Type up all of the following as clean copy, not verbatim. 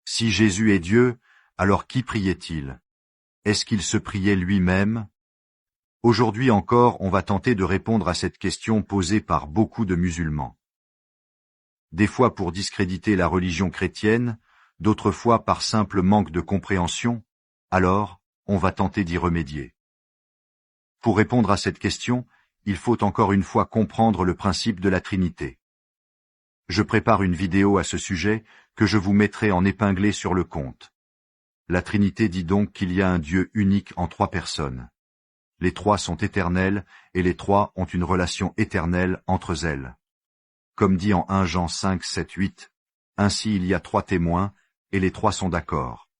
Si Jésus est Dieu, alors qui priait-il? Est-ce qu'il se priait lui-même? Aujourd'hui encore, on va tenter de répondre à cette question posée par beaucoup de musulmans. Des fois pour discréditer la religion chrétienne, d'autres fois par simple manque de compréhension, alors, on va tenter d'y remédier. Pour répondre à cette question, il faut encore une fois comprendre le principe de la Trinité. Je prépare une vidéo à ce sujet que je vous mettrai en épinglé sur le compte. La Trinité dit donc qu'il y a un Dieu unique en 3 personnes. Les 3 sont éternels et les 3 ont une relation éternelle entre elles. Comme dit en 1 Jean 5, 7, 8, « Ainsi il y a 3 témoins, et les 3 sont d'accord.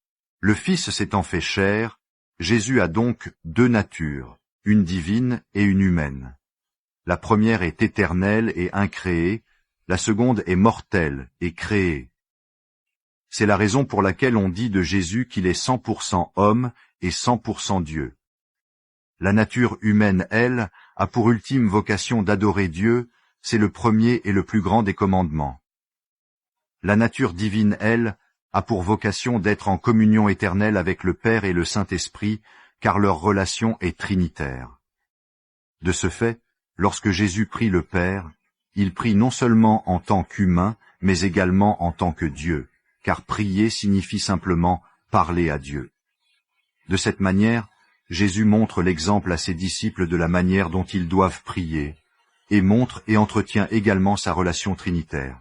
Le Fils s'étant fait chair, Jésus a donc 2 natures, une divine et une humaine. La première est éternelle et incréée, la seconde est mortelle et créée. C'est la raison pour laquelle on dit de Jésus qu'il est 100% homme et 100% Dieu. La nature humaine, elle, a pour ultime vocation d'adorer Dieu, c'est le premier et le plus grand des commandements. La nature divine, elle, a pour vocation d'être en communion éternelle avec le Père et le Saint-Esprit, car leur relation est trinitaire. De ce fait, lorsque Jésus prie le Père, il prie non seulement en tant qu'humain, mais également en tant que Dieu, car prier signifie simplement parler à Dieu. De cette manière, Jésus montre l'exemple à ses disciples de la manière dont ils doivent prier, et montre et entretient également sa relation trinitaire.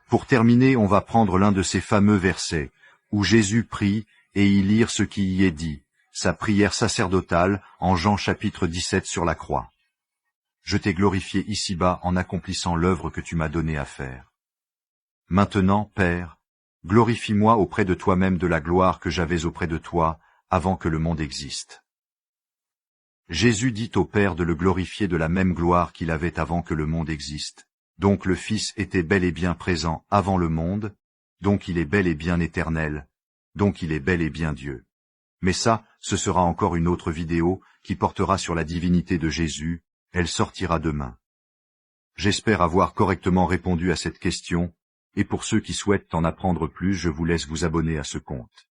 Pour terminer, on va prendre l'un de ces fameux versets, où Jésus prie et y lire ce qui y est dit, sa prière sacerdotale en Jean chapitre 17 sur la croix. Je t'ai glorifié ici-bas en accomplissant l'œuvre que tu m'as donné à faire. Maintenant, Père, glorifie-moi auprès de toi-même de la gloire que j'avais auprès de toi avant que le monde existe. Jésus dit au Père de le glorifier de la même gloire qu'il avait avant que le monde existe. Donc le Fils était bel et bien présent avant le monde, donc il est bel et bien éternel, donc il est bel et bien Dieu. Mais ça, ce sera encore une autre vidéo qui portera sur la divinité de Jésus, elle sortira demain. J'espère avoir correctement répondu à cette question, et pour ceux qui souhaitent en apprendre plus, je vous laisse vous abonner à ce compte.